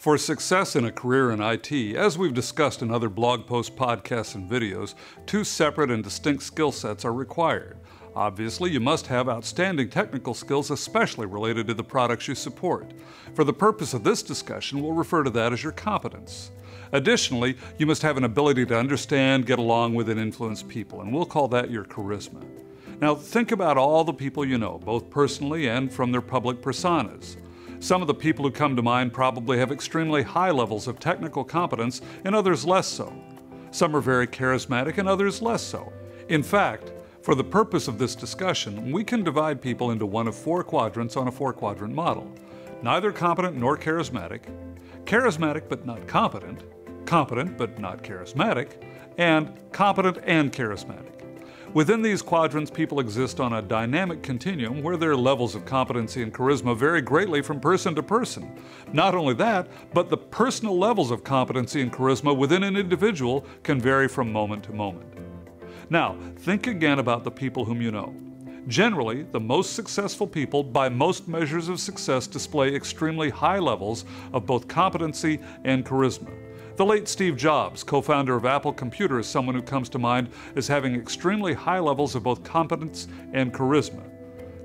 For success in a career in IT, as we've discussed in other blog posts, podcasts, and videos, two separate and distinct skill sets are required. Obviously, you must have outstanding technical skills, especially related to the products you support. For the purpose of this discussion, we'll refer to that as your competence. Additionally, you must have an ability to understand, get along with, and influence people, and we'll call that your charisma. Now, think about all the people you know, both personally and from their public personas. Some of the people who come to mind probably have extremely high levels of technical competence and others less so. Some are very charismatic and others less so. In fact, for the purpose of this discussion, we can divide people into one of four quadrants on a four-quadrant model. Neither competent nor charismatic, charismatic but not competent, competent but not charismatic, and competent and charismatic. Within these quadrants, people exist on a dynamic continuum where their levels of competency and charisma vary greatly from person to person. Not only that, but the personal levels of competency and charisma within an individual can vary from moment to moment. Now, think again about the people whom you know. Generally, the most successful people, by most measures of success, display extremely high levels of both competency and charisma. The late Steve Jobs, co-founder of Apple Computer, is someone who comes to mind as having extremely high levels of both competence and charisma.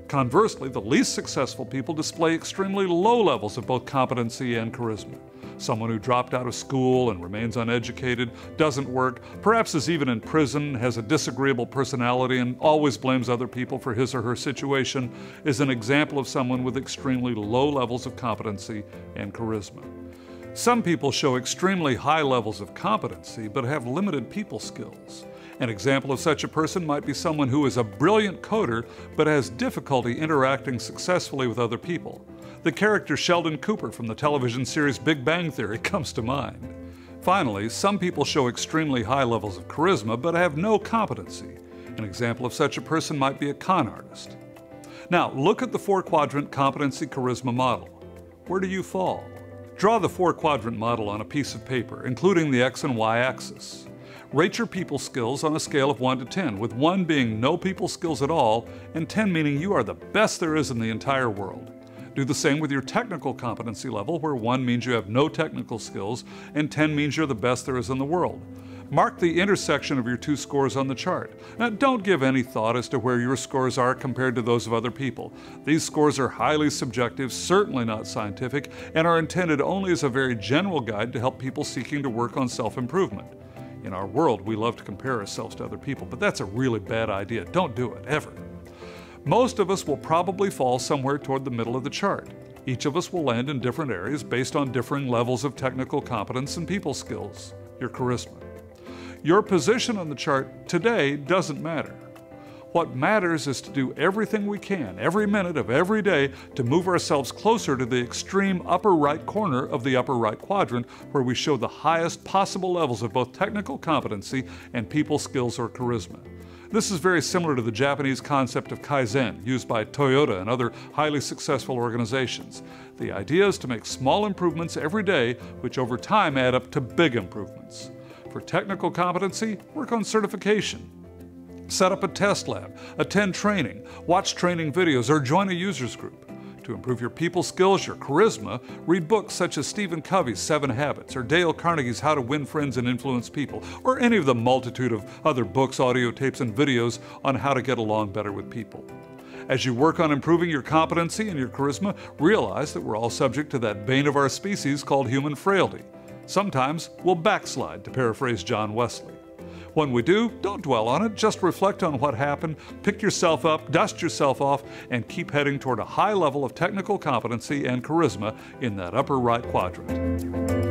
Conversely, the least successful people display extremely low levels of both competency and charisma. Someone who dropped out of school and remains uneducated, doesn't work, perhaps is even in prison, has a disagreeable personality, and always blames other people for his or her situation, is an example of someone with extremely low levels of competency and charisma. Some people show extremely high levels of competency but have limited people skills. An example of such a person might be someone who is a brilliant coder but has difficulty interacting successfully with other people. The character Sheldon Cooper from the television series Big Bang Theory comes to mind. Finally, some people show extremely high levels of charisma but have no competency. An example of such a person might be a con artist. Now, look at the four-quadrant competency-charisma model. Where do you fall? Draw the four-quadrant model on a piece of paper, including the X and Y axis. Rate your people skills on a scale of 1 to 10, with 1 being no people skills at all, and 10 meaning you are the best there is in the entire world. Do the same with your technical competency level, where 1 means you have no technical skills, and 10 means you're the best there is in the world. Mark the intersection of your two scores on the chart. Now, don't give any thought as to where your scores are compared to those of other people. These scores are highly subjective, certainly not scientific, and are intended only as a very general guide to help people seeking to work on self-improvement. In our world, we love to compare ourselves to other people, but that's a really bad idea. Don't do it, ever. Most of us will probably fall somewhere toward the middle of the chart. Each of us will land in different areas based on differing levels of technical competence and people skills, your charisma. Your position on the chart today doesn't matter. What matters is to do everything we can, every minute of every day, to move ourselves closer to the extreme upper right corner of the upper right quadrant, where we show the highest possible levels of both technical competency and people skills or charisma. This is very similar to the Japanese concept of Kaizen, used by Toyota and other highly successful organizations. The idea is to make small improvements every day, which over time add up to big improvements. For technical competency, work on certification. Set up a test lab, attend training, watch training videos, or join a users group. To improve your people skills, your charisma, read books such as Stephen Covey's 7 Habits or Dale Carnegie's How to Win Friends and Influence People, or any of the multitude of other books, audio tapes, and videos on how to get along better with people. As you work on improving your competency and your charisma, realize that we're all subject to that bane of our species called human frailty. Sometimes we'll backslide, to paraphrase John Wesley. When we do, don't dwell on it, just reflect on what happened, pick yourself up, dust yourself off, and keep heading toward a high level of technical competency and charisma in that upper right quadrant.